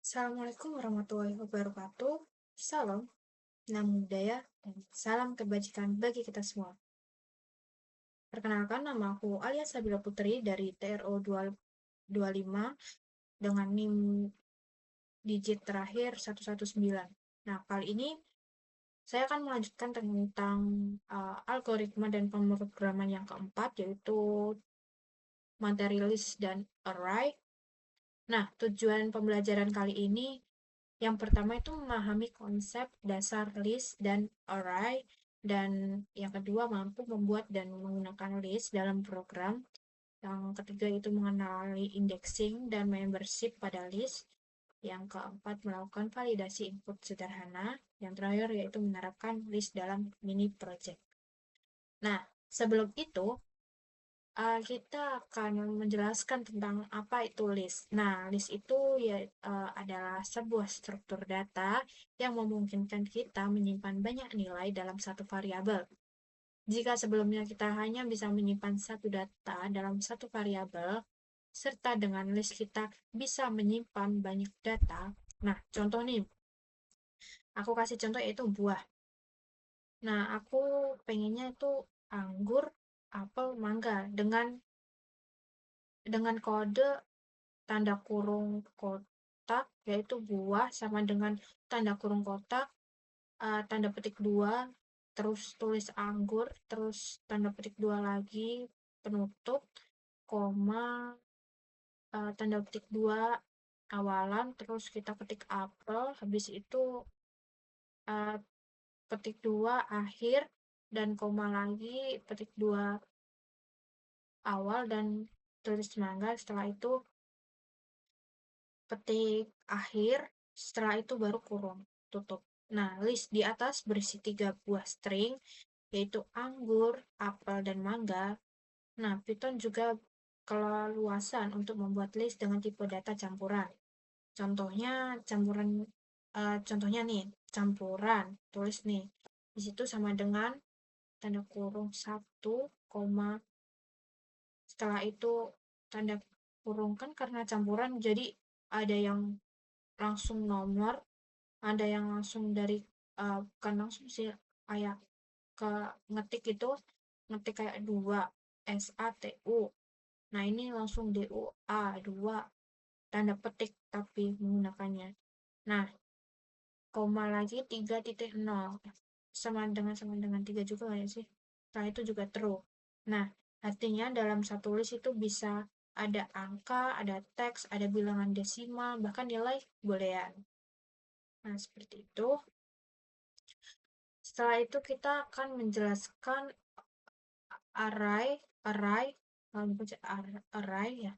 Assalamualaikum warahmatullahi wabarakatuh. Salam, namo budaya, dan salam kebajikan bagi kita semua. Perkenalkan, nama aku Alia Sabila Putri dari TRO 225 dengan NIM digit terakhir 119. Nah, kali ini saya akan melanjutkan tentang algoritma dan pemrograman yang keempat, yaitu materi list dan array. Nah, tujuan pembelajaran kali ini yang pertama itu memahami konsep dasar list dan array, dan yang kedua mampu membuat dan menggunakan list dalam program. Yang ketiga itu mengenali indexing dan membership pada list. Yang keempat melakukan validasi input sederhana. Yang terakhir yaitu menerapkan list dalam mini project. Nah, sebelum itu kita akan menjelaskan tentang apa itu list. Nah, list itu adalah sebuah struktur data yang memungkinkan kita menyimpan banyak nilai dalam satu variabel. Jika sebelumnya kita hanya bisa menyimpan satu data dalam satu variabel, serta dengan list kita bisa menyimpan banyak data. Nah, contoh nih, aku kasih contoh yaitu buah. Nah, aku pengennya itu anggur, apel, mangga dengan kode tanda kurung kotak, yaitu buah sama dengan tanda kurung kotak, tanda petik 2, terus tulis anggur, terus tanda petik 2 lagi, penutup, koma, tanda petik 2 awalan, terus kita ketik apel, habis itu uh, petik 2 akhir, dan koma lagi, petik 2 awal, dan tulis mangga, setelah itu petik akhir, setelah itu baru kurung, tutup. Nah, list di atas berisi 3 buah string, yaitu anggur, apel, dan mangga. Nah, Python juga keleluasan untuk membuat list dengan tipe data campuran. Contohnya nih, campuran, tulis nih. Di situ sama dengan tanda kurung 1, setelah itu tanda kurung, kan karena campuran jadi ada yang langsung nomor, ada yang langsung dari bukan langsung sih, kayak ke ngetik itu, ngetik kayak 2 SATU. Nah, ini langsung DUA 2 tanda petik tapi menggunakannya. Nah, koma lagi 3.0 sama dengan 3 juga nggak ya sih? Setelah itu juga true. Nah, artinya dalam satu list itu bisa ada angka, ada teks, ada bilangan desimal, bahkan nilai boolean. Nah, seperti itu. Setelah itu kita akan menjelaskan array, array, array ya.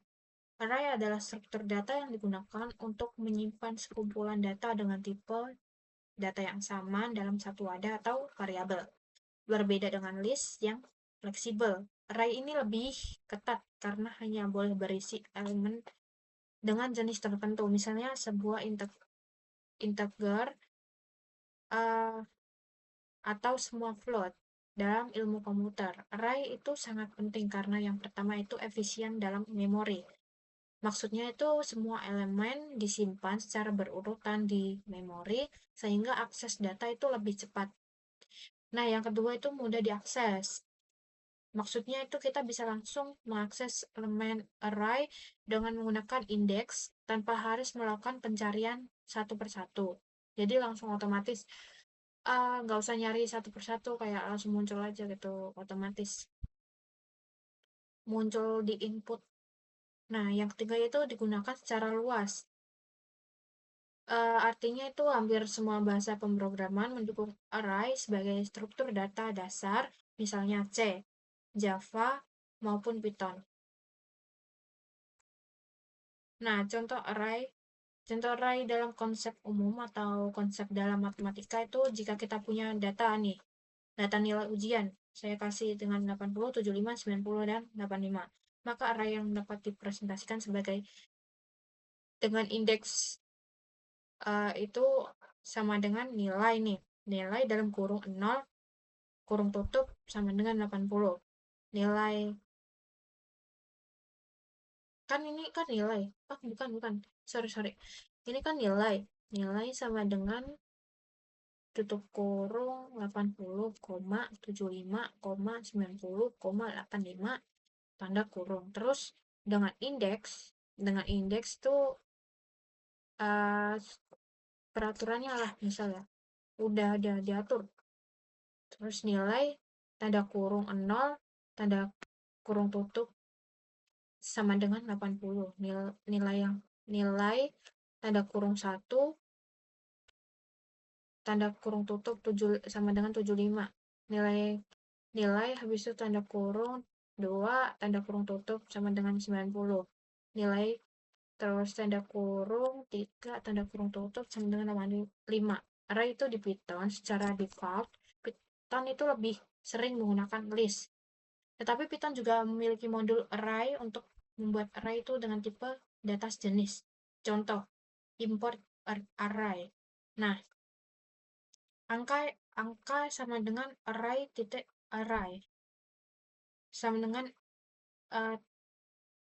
Array adalah struktur data yang digunakan untuk menyimpan sekumpulan data dengan tipe data yang sama dalam satu wadah atau variabel. Berbeda dengan list yang fleksibel. Array ini lebih ketat karena hanya boleh berisi elemen dengan jenis tertentu. Misalnya sebuah integer uh, atau semua float. Dalam ilmu komputer, array itu sangat penting karena yang pertama itu efisien dalam memori. Maksudnya itu semua elemen disimpan secara berurutan di memori sehingga akses data itu lebih cepat. Nah, yang kedua itu mudah diakses. Maksudnya itu kita bisa langsung mengakses elemen array dengan menggunakan indeks tanpa harus melakukan pencarian satu persatu. Jadi langsung otomatis, nggak usah nyari satu persatu, kayak langsung muncul aja gitu, otomatis muncul di input. Nah, yang ketiga itu digunakan secara luas. Artinya itu hampir semua bahasa pemrograman mendukung array sebagai struktur data dasar, misalnya C, Java, maupun Python. Nah, contoh array dalam konsep umum atau konsep dalam matematika itu jika kita punya data nih, data nilai ujian, saya kasih dengan 80, 75, 90, dan 85. Maka array yang dapat dipresentasikan sebagai dengan indeks itu sama dengan nilai nih. Nilai dalam kurung 0, kurung tutup sama dengan 80. Nilai, kan ini kan nilai. Bukan. Sorry. Ini kan nilai sama dengan tutup kurung 80,75,90,85 tanda kurung. Terus dengan indeks tuh uh, peraturannya lah misalnya udah ada diatur. Terus nilai tanda kurung 0 tanda kurung tutup sama dengan 80. Nilai tanda kurung 1 tanda kurung tutup 7 sama dengan 75. Nilai habis itu tanda kurung 2 tanda kurung tutup sama dengan 90. Nilai terus tanda kurung 3 tanda kurung tutup sama dengan 5. Array itu di Python secara default, Python itu lebih sering menggunakan list. Tetapi Python juga memiliki modul array untuk membuat array itu dengan tipe data sejenis. Contoh, import array. Nah, angka sama dengan array titik array sama dengan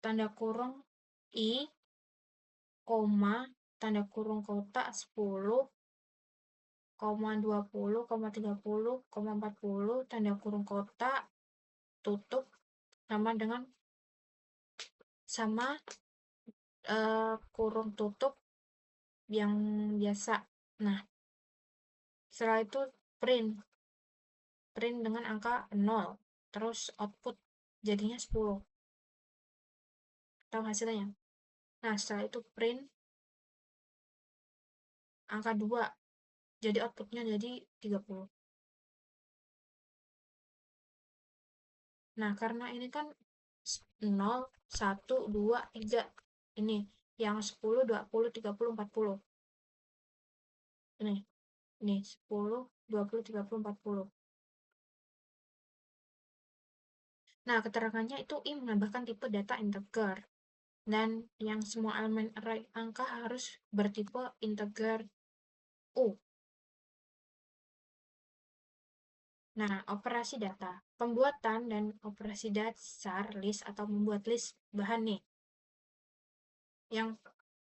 tanda kurung i, koma, tanda kurung kotak 10, 20, 30, 40, tanda kurung kotak tutup sama kurung tutup yang biasa. Nah, setelah itu print dengan angka 0, terus output jadinya 10. Tahu hasilnya? Nah, setelah itu print angka 2, jadi outputnya jadi 30. Nah, karena ini kan 0, 1, 2, 3. Ini yang 10, 20, 30, 40. Ini 10, 20, 30, 40. Nah, keterangannya itu I menambahkan tipe data integer. Dan yang semua elemen array angka harus bertipe integer U. Nah, operasi data. Pembuatan dan operasi dasar list atau membuat list bahan nih. Yang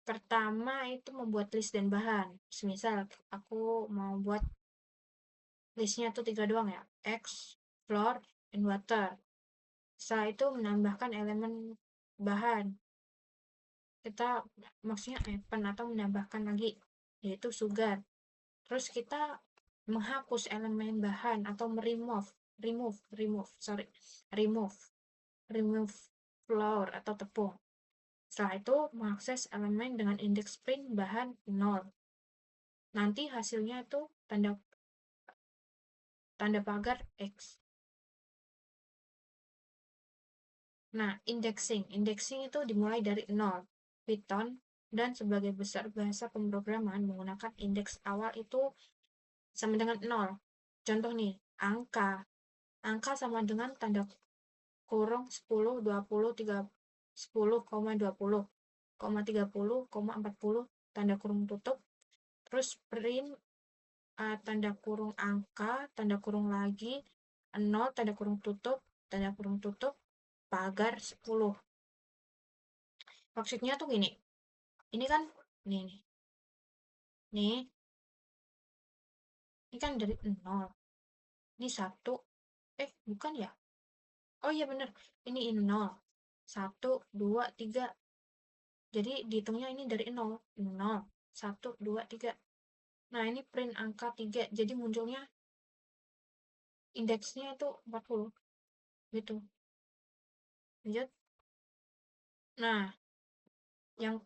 pertama itu membuat list dan bahan. Misal aku mau buat listnya tuh 3 doang ya. X, floor, and water. Setelah itu menambahkan elemen bahan. Kita maksudnya append atau menambahkan lagi, yaitu sugar. Terus kita menghapus elemen bahan atau remove flour atau tepung. Setelah itu mengakses elemen dengan indeks print bahan 0. Nanti hasilnya itu tanda pagar X. Nah, indexing itu dimulai dari 0. Python dan sebagai besar bahasa pemrograman menggunakan indeks awal itu sama dengan 0. Contoh nih, angka sama dengan tanda kurung 10, 20, 30, 10,20, 30, 40, tanda kurung tutup, terus print tanda kurung angka, tanda kurung lagi, 0, tanda kurung tutup, pagar 10. Maksudnya tuh gini, ini kan, nih, ini kan dari 0, ini 1, bukan ya? Oh iya bener, ini 0, 1, 2, 3. Jadi dihitungnya ini dari 0, 0, 1, 2, 3. Nah, ini print angka 3, jadi munculnya indeksnya itu 40. Gitu. Lanjut. Nah, yang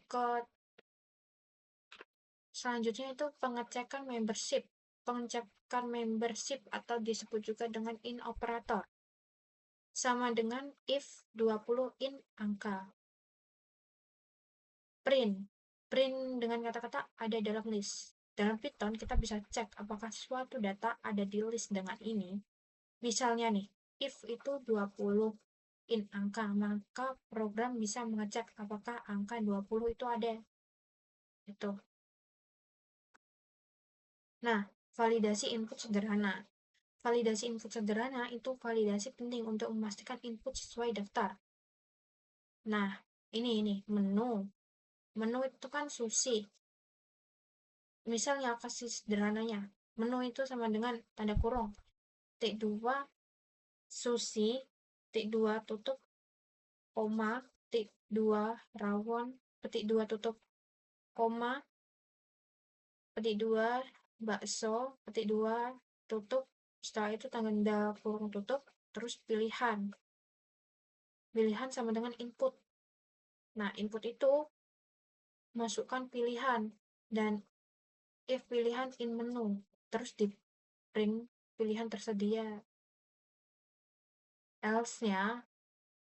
selanjutnya itu pengecekan membership atau disebut juga dengan in operator. Sama dengan if 20 in angka. Print dengan kata-kata ada dalam list. Dalam Python kita bisa cek apakah suatu data ada di list dengan ini. Misalnya nih, if itu 20 in angka, maka program bisa mengecek apakah angka 20 itu ada. Itu. Nah, validasi input sederhana. Validasi input sederhana itu validasi penting untuk memastikan input sesuai daftar. Nah, ini menu. Menu itu kan sushi. misalnya kasih sederhananya, menu itu sama dengan tanda kurung, titik 2 sushi, titik 2 tutup, koma, titik 2 rawon, titik 2 tutup, koma, petik 2 bakso, petik 2 tutup, setelah itu tanda kurung tutup, terus pilihan. Pilihan sama dengan input. Nah, input itu masukkan pilihan dan if pilihan in menu, terus di print pilihan tersedia. Else-nya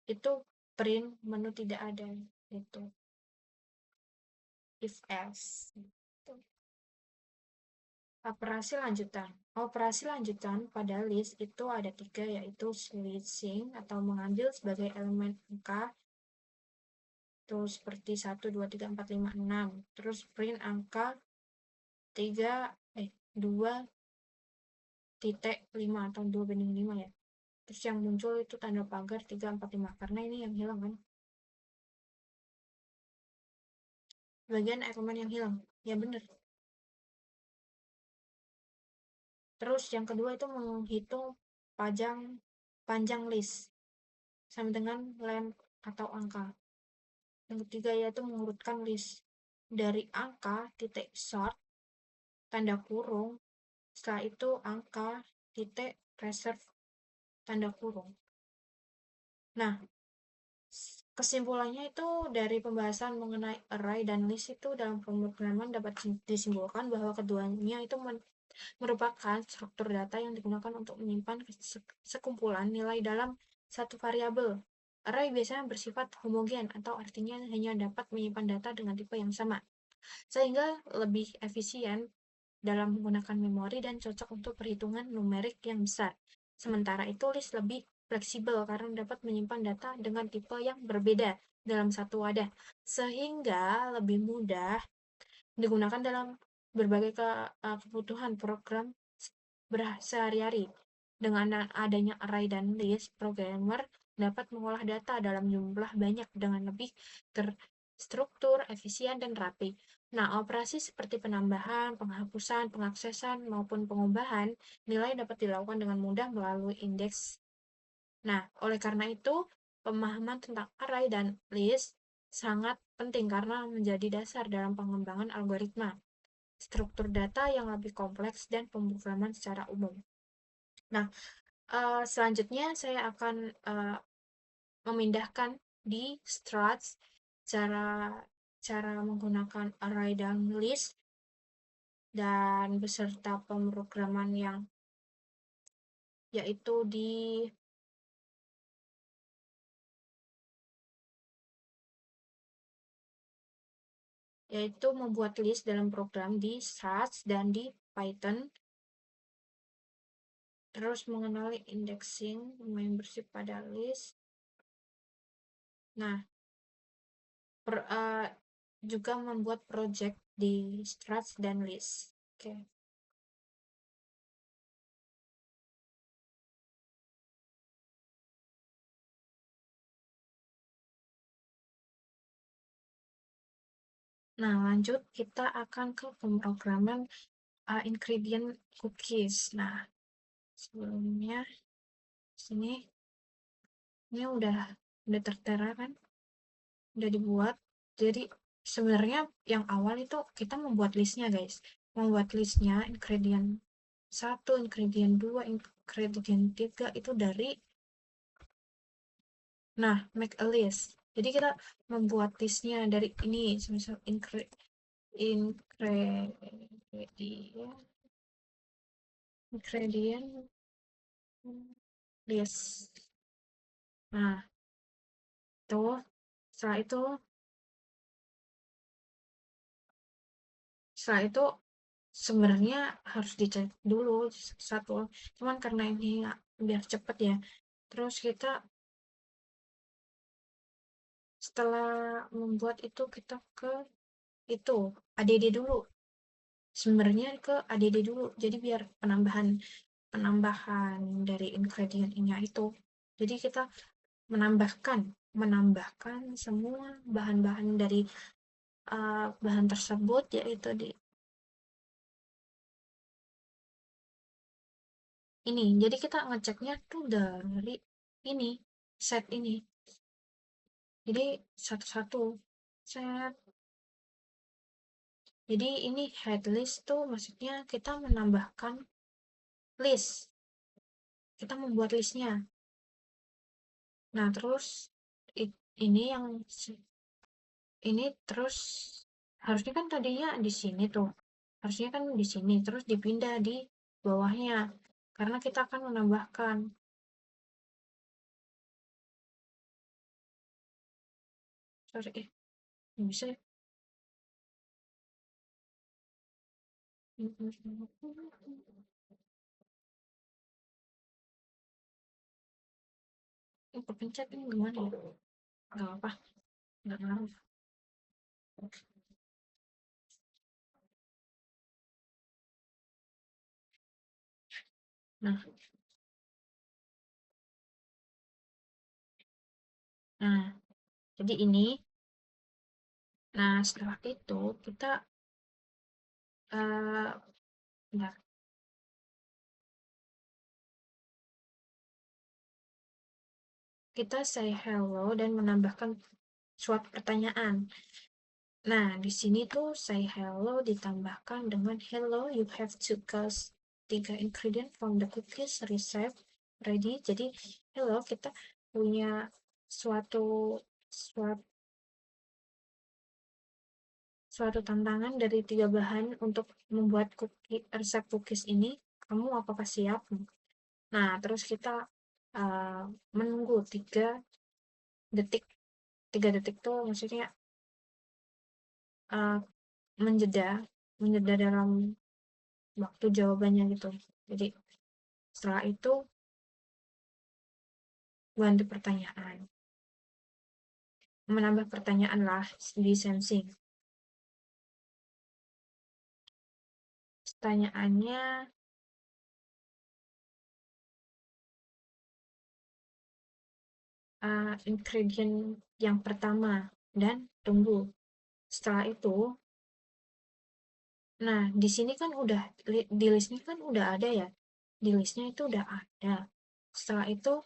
itu print menu tidak ada, gitu. If else. Gitu. Operasi lanjutan pada list itu ada 3, yaitu switching atau mengambil sebagai elemen angka, terus seperti 1, 2, 3, 4, 5, 6, terus print angka 2,5 atau 2:5 ya. Terus yang muncul itu tanda pagar 3, 4, 5, karena ini yang hilang kan. Bagian elemen yang hilang, ya bener. Terus yang kedua itu menghitung panjang list sama dengan length atau angka. Yang ketiga yaitu mengurutkan list dari angka titik sort tanda kurung, setelah itu angka titik reserve tanda kurung. Nah, kesimpulannya itu dari pembahasan mengenai array dan list itu dalam pemrograman dapat disimpulkan bahwa keduanya itu merupakan struktur data yang digunakan untuk menyimpan sekumpulan nilai dalam satu variabel. Array biasanya bersifat homogen atau artinya hanya dapat menyimpan data dengan tipe yang sama, sehingga lebih efisien dalam menggunakan memori dan cocok untuk perhitungan numerik yang besar. Sementara itu list lebih fleksibel karena dapat menyimpan data dengan tipe yang berbeda dalam satu wadah, sehingga lebih mudah digunakan dalam berbagai kebutuhan program sehari-hari. Dengan adanya array dan list, programmer dapat mengolah data dalam jumlah banyak dengan lebih terstruktur, efisien, dan rapi. Nah, operasi seperti penambahan, penghapusan, pengaksesan, maupun pengubahan nilai dapat dilakukan dengan mudah melalui indeks. Nah, oleh karena itu, pemahaman tentang array dan list sangat penting karena menjadi dasar dalam pengembangan algoritma, struktur data yang lebih kompleks, dan pemrograman secara umum. Nah, selanjutnya saya akan memindahkan di struts cara menggunakan array dan list dan beserta pemrograman yang yaitu membuat list dalam program di struts dan di Python, terus mengenali indexing membership pada list. Nah, juga membuat project di struts dan list. Oke. Nah, lanjut kita akan ke pemrograman ingredient cookies. Nah, sebelumnya sini ini udah tertera kan, udah dibuat. Jadi sebenarnya yang awal itu kita membuat listnya guys, membuat listnya ingredient 1, ingredient 2, ingredient 3 itu dari make a list. Jadi kita membuat listnya dari ini, misal ingredient list. Nah, tuh setelah itu sebenarnya harus dicek dulu satu, cuman karena ini biar cepet ya. Terus kita setelah membuat itu kita ke itu add dulu, sebenarnya ke add dulu, jadi biar penambahan dari ingredientnya itu, jadi kita menambahkan semua bahan-bahan dari bahan tersebut, yaitu ini. Jadi kita ngeceknya tuh dari ini, set ini. Jadi satu-satu set. Jadi ini head list tuh maksudnya kita menambahkan list. Kita membuat listnya. Nah, terus ini yang ini terus harusnya kan tadinya di sini tuh. Harusnya kan di sini terus dipindah di bawahnya. Karena kita akan menambahkan. Sorry, bisa ya? Kepencet ini gimana ya? Gak apa, gak ngaruh. Nah, nah, jadi ini. Nah, setelah itu kita eh bentar, kita say hello dan menambahkan suatu pertanyaan. Nah, di sini tuh say hello ditambahkan dengan hello, you have to cast 3 ingredient from the cookies recipe ready. Jadi, hello, kita punya suatu suatu suatu tantangan dari 3 bahan untuk membuat resep cookies ini. Kamu apakah siap? Nah, terus kita menunggu 3 detik. 3 detik tuh maksudnya uh, menjeda menjeda dalam waktu jawabannya gitu. Jadi setelah itu ganti pertanyaan, menambah pertanyaan lah di sensing. Pertanyaannya ingredient yang pertama dan tunggu. Setelah itu, nah di sini kan udah di listnya kan udah ada ya, di listnya itu udah ada. Setelah itu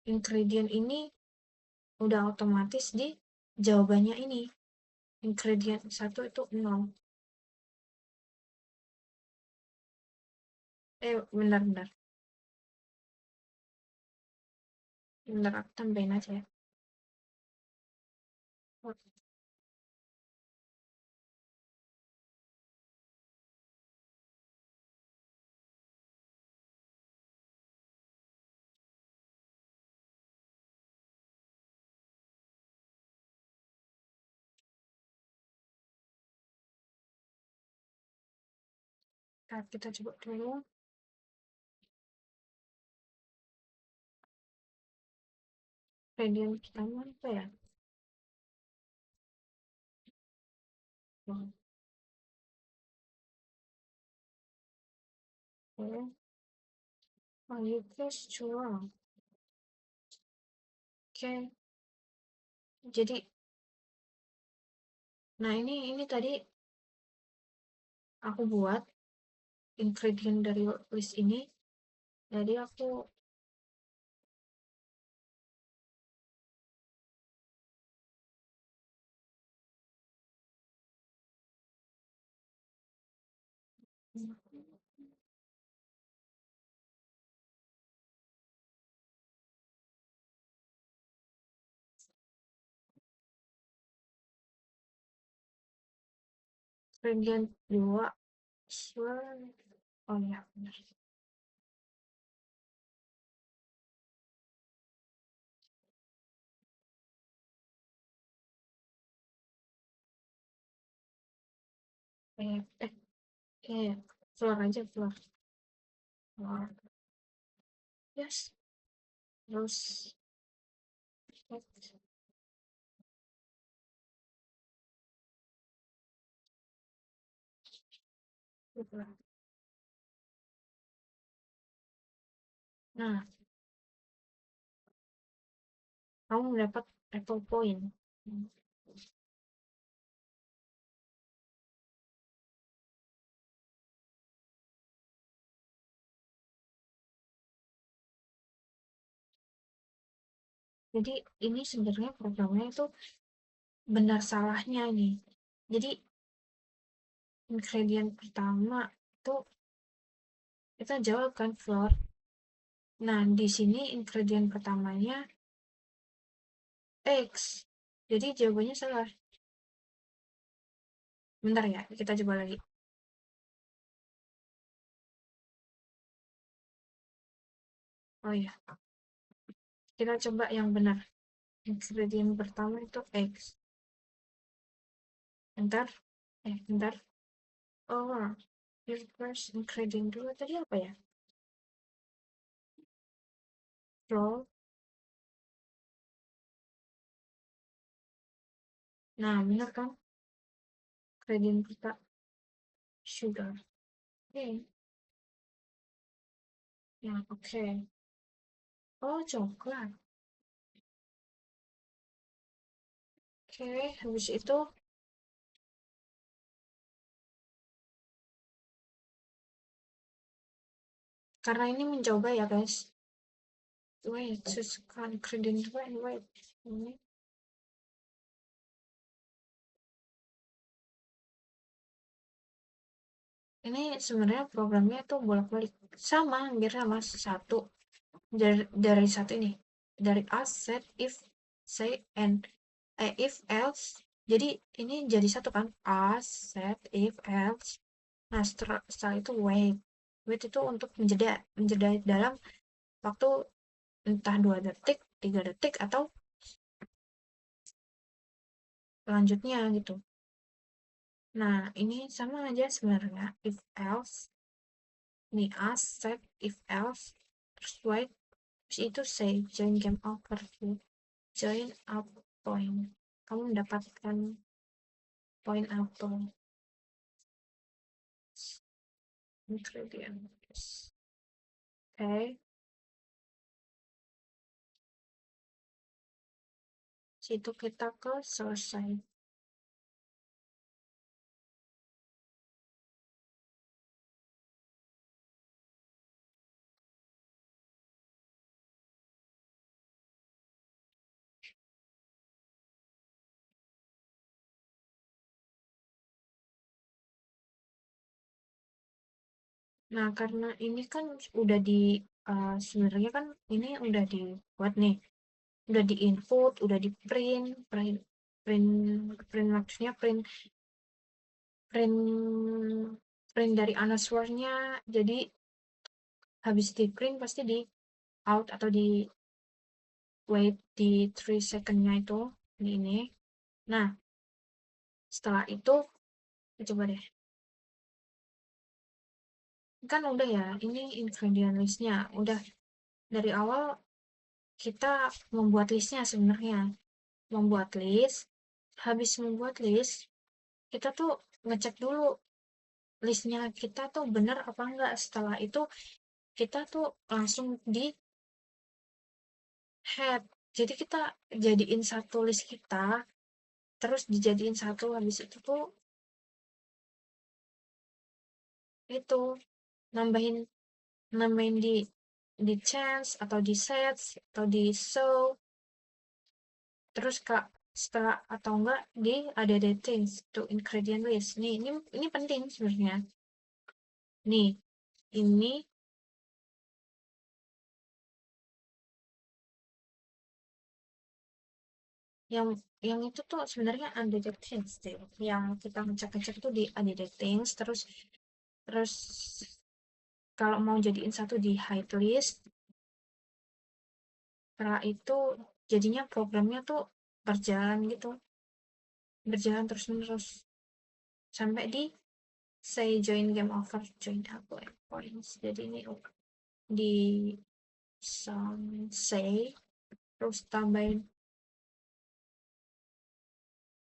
ingredient ini udah otomatis di jawabannya ini. Ingredient satu itu 0. Bentar-bentar. Bentar, aku tambahin aja ya. Nah, kita coba dulu. Ingredient pertama apa ya? Oke. Oh, you guys curang. Oke. Jadi, nah ini tadi aku buat ingredient dari list ini. Jadi aku ingredient 2 sure. Oh ya, benar. Eh, eh, Flour aja, flour. Flour. Yes. Terus, nah, kamu mendapat Apple Point. Jadi ini sebenarnya programnya itu benar salahnya nih. Jadi ingredient pertama itu kita jawab kan flour. Nah, di sini ingredient pertamanya eggs. Jadi jawabannya salah. Bentar ya, kita coba lagi. Oh iya, kita coba yang benar. Ingredient pertama itu eggs. Bentar. Bentar. Oh, your first ingredient dulu tadi apa ya? Flour. Nah, benar kan? Ingredient pertama sugar. Oke. Ya, oke. Oh, coklat. Oke, habis itu karena ini mencoba ya, guys. Wait, just ingredient. Wait. Ini sebenarnya programnya tuh bolak-balik. Sama, hampir sama. Satu. Dari satu ini. Dari us, set, if, say, and. If, else. Jadi, ini jadi satu kan. Us, set, if, else. Nah, setelah itu wait. Wait itu untuk menjeda. Menjeda dalam waktu entah 2 detik, 3 detik, atau selanjutnya gitu. Nah, ini sama aja sebenarnya. If, else. Nih, us, set, if, else. Terus wait. Terus itu say, join game overview. Join up point. Kamu mendapatkan poin apa? Ingredients. Oke. Situ kita ke selesai. Nah, karena ini kan udah sebenarnya kan ini udah dibuat nih. Udah di input, udah di print, print, print, print maksudnya print, print, print dari answernya. Jadi habis di print pasti di out atau di wait di 3 second-nya itu di ini. Nah, setelah itu coba deh. Kan udah ya, ini ingredient list-nya. Udah dari awal kita membuat listnya sebenarnya. Membuat list, habis membuat list, kita tuh ngecek dulu listnya kita tuh bener apa enggak. Setelah itu kita tuh langsung di head. Jadi kita jadiin satu list kita, terus dijadiin satu habis itu tuh itu nambahin nambahin di chance atau di sets atau di show terus kak setelah atau enggak di ada things to ingredient list nih ini penting sebenarnya nih ini yang yang itu tuh sebenarnya ada things deh yang kita ngecek-ngecek tuh di ada things terus terus kalau mau jadiin satu di hide list setelah itu jadinya programnya tuh berjalan gitu berjalan terus menerus sampai di say join game over join aku points jadi ini di say terus tambahin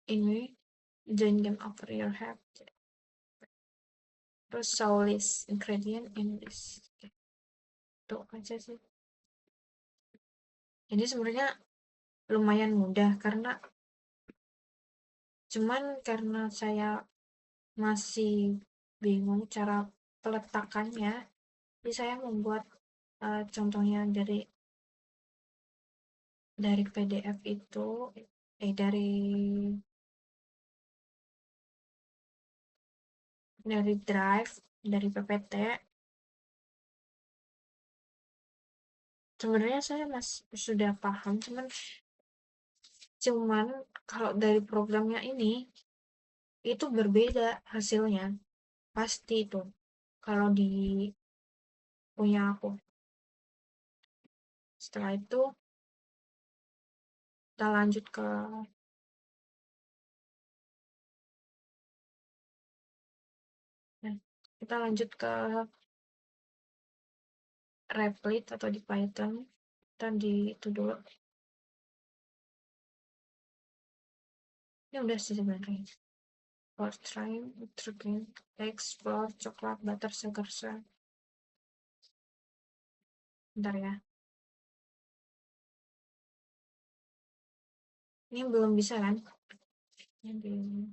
ini join game over your head terus show list ingredient in this itu aja sih jadi sebenarnya lumayan mudah karena cuman karena saya masih bingung cara peletakannya jadi saya membuat contohnya dari dari PDF itu dari drive dari PPT. Sebenarnya saya sudah paham, cuman kalau dari programnya ini itu berbeda hasilnya, pasti itu kalau di punya aku. Setelah itu kita lanjut ke kita lanjut ke Replit atau di Python. Kita di itu dulu. Ini udah sih sebenarnya. First time, explore, coklat, butter, sugar, syrup. Bentar ya. Ini belum bisa kan? Ini belum.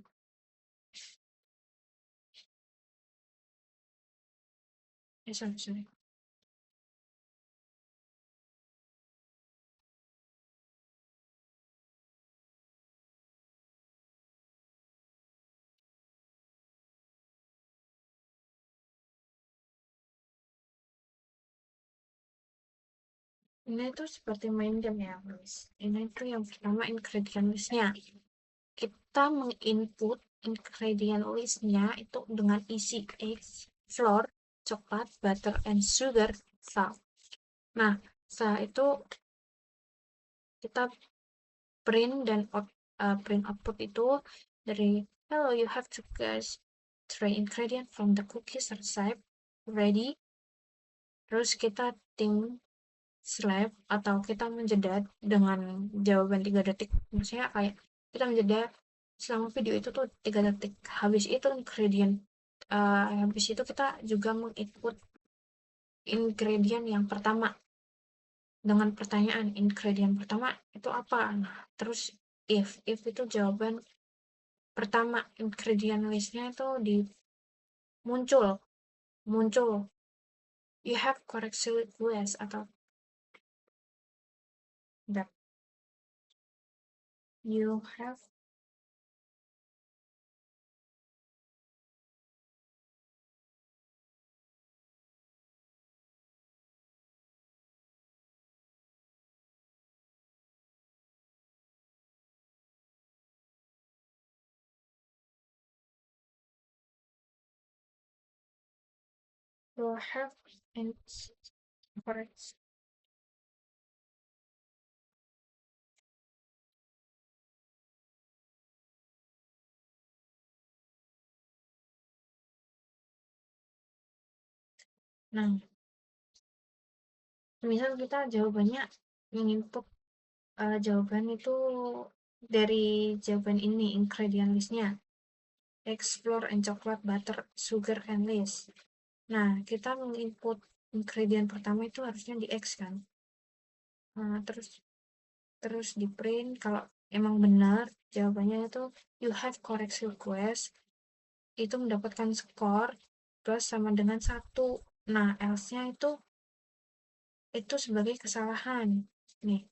Sorry. Ini tuh seperti main game ya, guys. Ini tuh yang pertama ingredient listnya. Kita menginput ingredient listnya itu dengan isi eggs, flour, coklat, butter, and sugar, salt. Nah, setelah itu kita print output itu dari hello, you have to guess three ingredient from the cookies recipe ready. Terus kita tim slap atau kita menjeda dengan jawaban 3 detik. Maksudnya kayak kita menjeda selama video itu tuh 3 detik. Habis itu habis itu kita juga menginput ingredient yang pertama dengan pertanyaan ingredient pertama itu apa. Nah, terus if itu jawaban pertama ingredient listnya itu muncul you have correct list atau that you have and correct. Nah, misal kita jawabannya menginput jawaban itu dari jawaban ini ingredient listnya explore and coklat butter sugar and list. Nah, kita menginput ingredient pertama itu harusnya di X kan. Nah, terus di print kalau emang benar jawabannya itu you have correct request, itu mendapatkan skor plus sama dengan 1. Nah, else-nya itu sebagai kesalahan. Nih,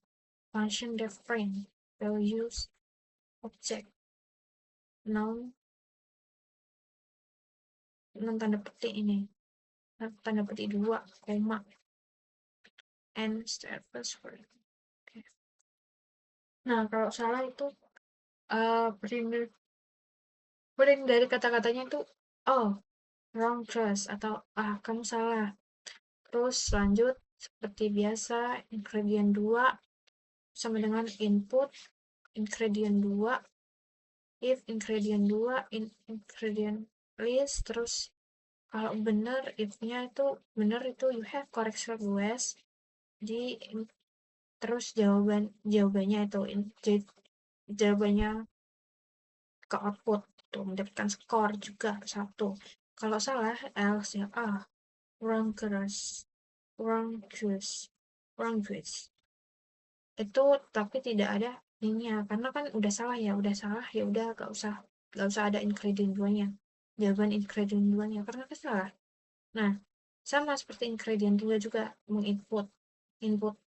function different values object noun tanda petik ini. Tanda petik 2, koma, and start password. Okay. Nah, kalau salah itu print dari kata-katanya itu oh, wrong choice atau kamu salah. Terus lanjut seperti biasa ingredient 2 sama dengan input ingredient 2 if ingredient 2 in ingredient list. Terus kalau benar if-nya itu benar itu you have correct request di terus jawabannya itu jawabannya ke output tuh mendapatkan skor juga 1. Kalau salah else ya wrong choice itu tapi tidak ada ininya karena kan udah salah ya udah gak usah ada ingredient 2-nya jawaban ingredient 2-nya karena kan salah. Nah, sama seperti ingredient 2 juga menginput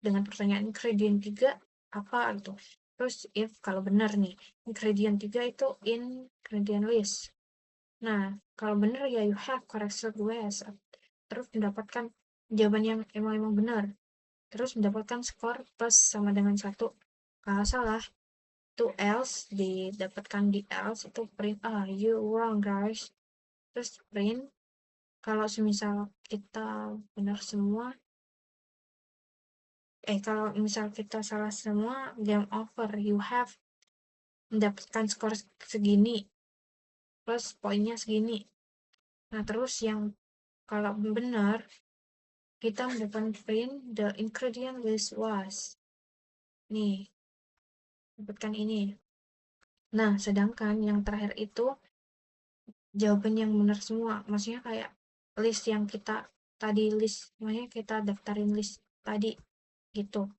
dengan pertanyaan ingredient 3 apa gitu. Terus if kalau benar nih, ingredient 3 itu ingredient list. Nah, kalau benar ya you have corrected guess. Terus mendapatkan jawaban yang emang benar. Terus mendapatkan skor plus sama dengan 1. Kalau salah, itu else didapatkan di else itu print you wrong guys. Terus print kalau semisal kita benar semua, kalau misal kita salah semua, game over. You have mendapatkan skor segini plus poinnya segini. Nah, terus yang kalau benar, kita mendapatkan print the ingredient list was. Nih, dapatkan ini. Nah, sedangkan yang terakhir itu jawaban yang benar semua. Maksudnya kayak list yang kita tadi list, maksudnya kita daftarin list tadi gitu.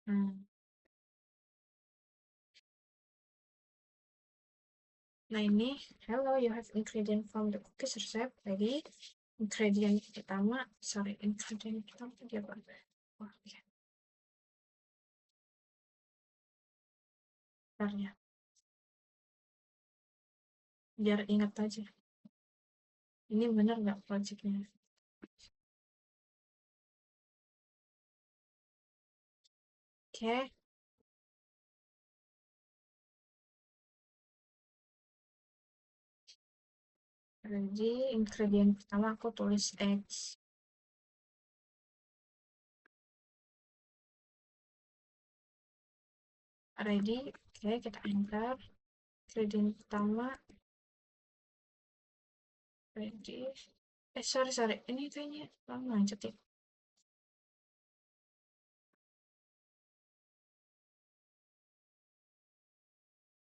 Hmm. Nah ini, hello, you have ingredient from the cookies recipe ready. Ingredient pertama tadi apa? Wah, ya, bentar ya, biar ingat aja. Ini benar nggak projectnya? Oke, ready. Ingredient pertama aku tulis eggs. Ready. Oke, kita enter. Ingredient pertama ready. Sorry, ini kayaknya lama aja ya.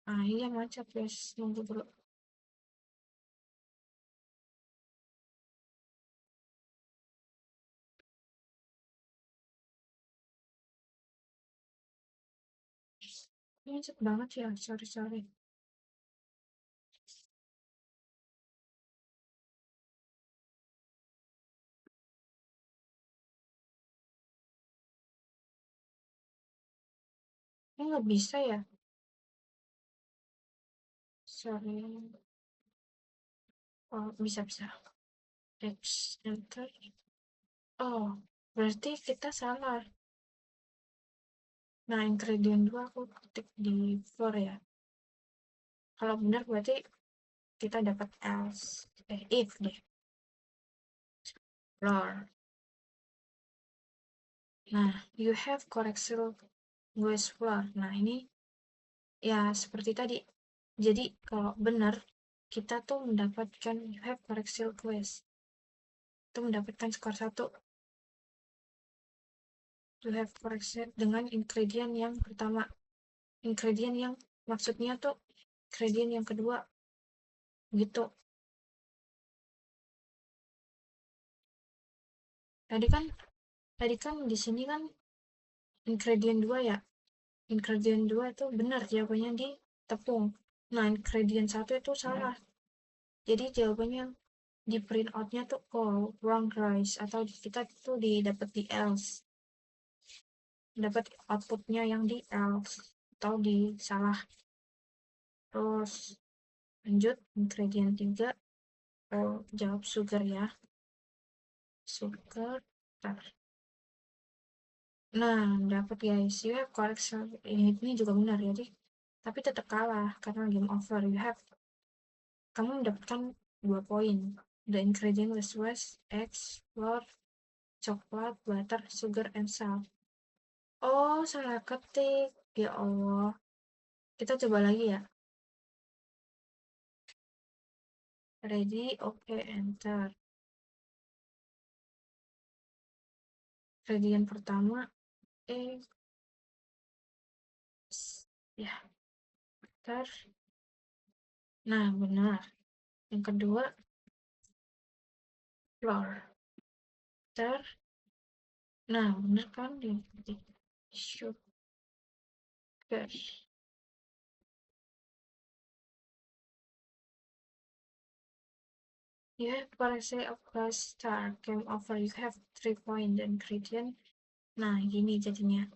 Iya macet guys, nunggu dulu. Macet banget ya, sorry. Ini nggak bisa ya, sorry. Oh, bisa. X, enter. Oh, berarti kita salah. Nah, ingredient 2 aku ketik di floor ya. Kalau benar berarti kita dapat else. If deh. Floor. Nah, you have corrected guess floor. Nah, ini ya seperti tadi. Jadi, kalau benar, kita tuh mendapatkan you have corrected guess. Itu mendapatkan skor 1. You have corrected dengan ingredient yang pertama. Ingredient yang maksudnya tuh ingredient yang kedua. Gitu. Tadi kan di sini kan ingredient 2 ya. Ingredient 2 itu benar jawabannya di tepung. Nah, ingredient 1 itu salah. Jadi jawabannya di print out-nya tuh wrong guys, atau kita tuh didapat di else. Dapat outputnya yang di else atau di salah. Terus lanjut ingredient 3. Jawab sugar ya. Sugar. Bentar. Nah, dapat guys. You have correction. Ini juga benar ya, tapi tetap kalah karena game over. Kamu mendapatkan 2 poin. The ingredient list was eggs, flour, coklat, butter, sugar, and salt. Oh, salah ketik. Ya Allah. Kita coba lagi ya. Ready, oke, enter. Ingredient pertama, eggs. Ya, butter. Nah, benar. Yang kedua, flour. Butter. Nah, benar kan? Sugar. You have policy of plus star came over. You have 3 point ingredient. Nah, gini jadinya.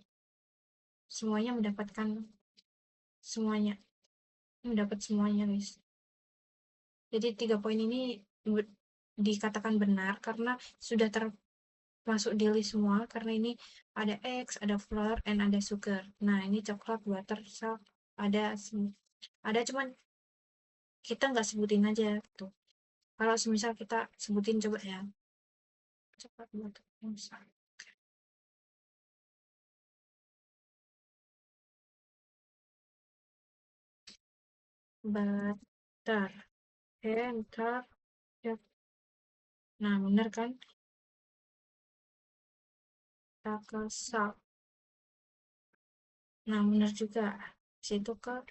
Semuanya mendapatkan semuanya. Mendapat semuanya, guys. Jadi 3 poin ini dikatakan benar karena sudah termasuk di list semua. Karena ini ada egg, ada flour, and ada sugar. Nah, ini coklat, butter, salt, ada cuman kita nggak sebutin aja tuh. Kalau semisal kita sebutin coba ya. Coklat, butter, and salt. Butter, and salt. Nah, bener kan? Kita salt. Nah, bener juga. Situ ke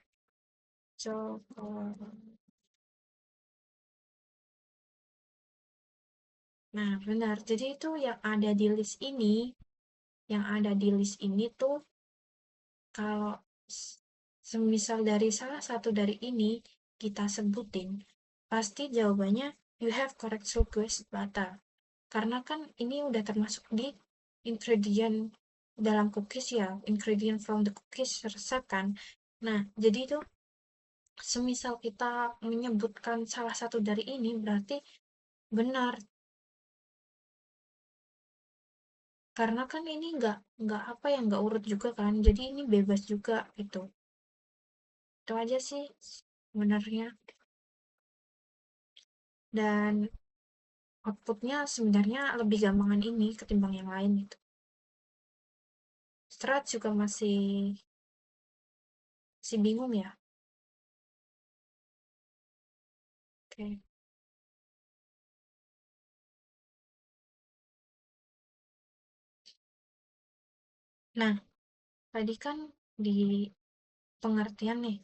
coklat. Nah, benar. Jadi itu yang ada di list ini, tuh kalau semisal dari salah satu dari ini kita sebutin, pasti jawabannya you have correct request butter. Karena kan ini udah termasuk di ingredient dalam cookies ya, ingredient from the cookies resep kan. Nah, jadi itu semisal kita menyebutkan salah satu dari ini berarti benar. Karena kan ini nggak apa ya, nggak urut juga kan, jadi ini bebas juga gitu. Itu aja sih sebenarnya. Dan outputnya sebenarnya lebih gampangan ini ketimbang yang lain gitu. Strat juga masih bingung ya. Oke. Nah, tadi kan di pengertian nih.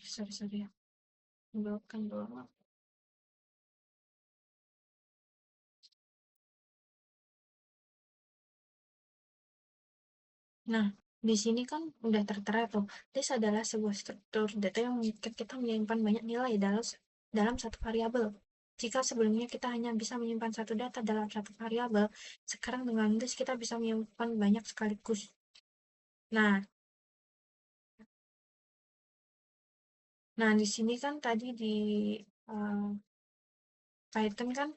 Sorry ya. Bukan dulu. Nah, di sini kan udah tertera tuh. This adalah sebuah struktur data yang memungkinkan kita menyimpan banyak nilai dalam satu variabel. Jika sebelumnya kita hanya bisa menyimpan satu data dalam satu variabel, sekarang dengan this kita bisa menyimpan banyak sekaligus. Nah, di sini kan tadi di uh, Python kan,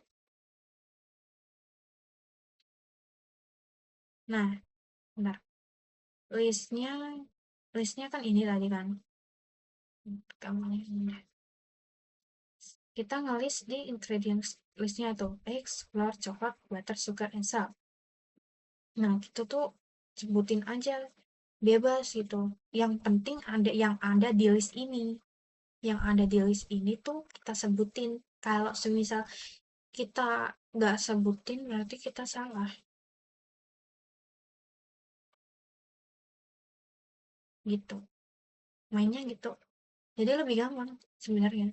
nah, bentar, listnya listnya kan ini tadi kan, kita ngelis di ingredients listnya tuh eggs, flour, coklat, butter, sugar, and salt. Nah, gitu tuh sebutin aja bebas gitu. Yang penting ada yang ada di list ini. Yang ada di list ini tuh kita sebutin. Kalau semisal kita nggak sebutin berarti kita salah gitu. Mainnya gitu. Jadi lebih gampang sebenarnya.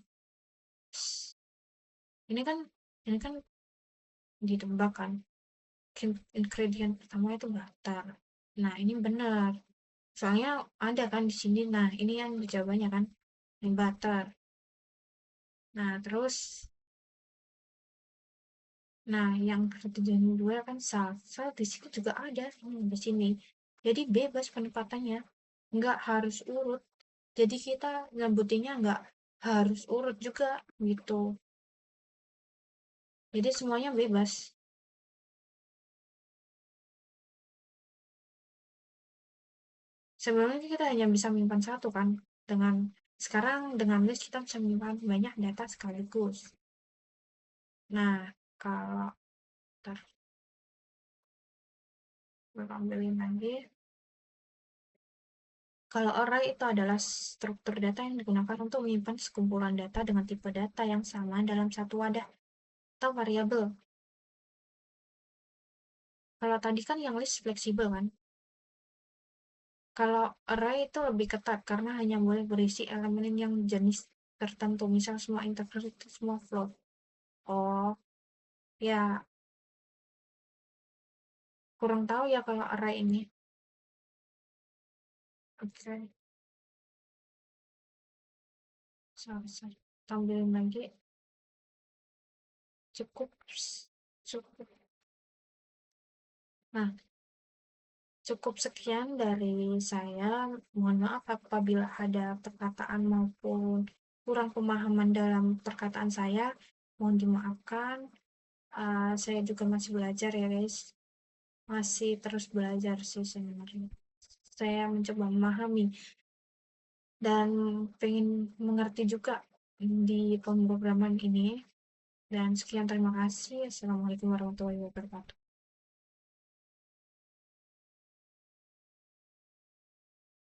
Ini kan ini kan ditebak kan. Ingredient pertama itu butter. Nah, ini benar. Soalnya ada kan di sini. Nah, ini yang jawabannya kan. Ini butter. Nah, terus yang ketiga dua kan salsa di sini juga ada di sini. Jadi bebas penempatannya, nggak harus urut. Jadi kita nyebutinnya nggak harus urut juga gitu. Jadi semuanya bebas. Sebelumnya kita hanya bisa menyimpan satu kan. Sekarang dengan list kita bisa menyimpan banyak data sekaligus. Nah, kalau ntar gue ambilin lagi. Kalau array itu adalah struktur data yang digunakan untuk menyimpan sekumpulan data dengan tipe data yang sama dalam satu wadah atau variabel. Kalau tadi kan yang list fleksibel kan. Kalau array itu lebih ketat karena hanya boleh berisi elemen yang jenis tertentu, misal semua integer itu semua float. Oh, ya kurang tahu ya kalau array ini. Oke, sorry. Tampilin lagi. cukup cukup. Nah, cukup sekian dari saya. Mohon maaf apabila ada perkataan maupun kurang pemahaman dalam perkataan saya. Mohon dimaafkan. Saya juga masih belajar ya guys. Masih terus belajar sih sebenarnya. Saya mencoba memahami dan pengen mengerti juga di pemrograman ini. Dan sekian, terima kasih. Assalamualaikum warahmatullahi wabarakatuh.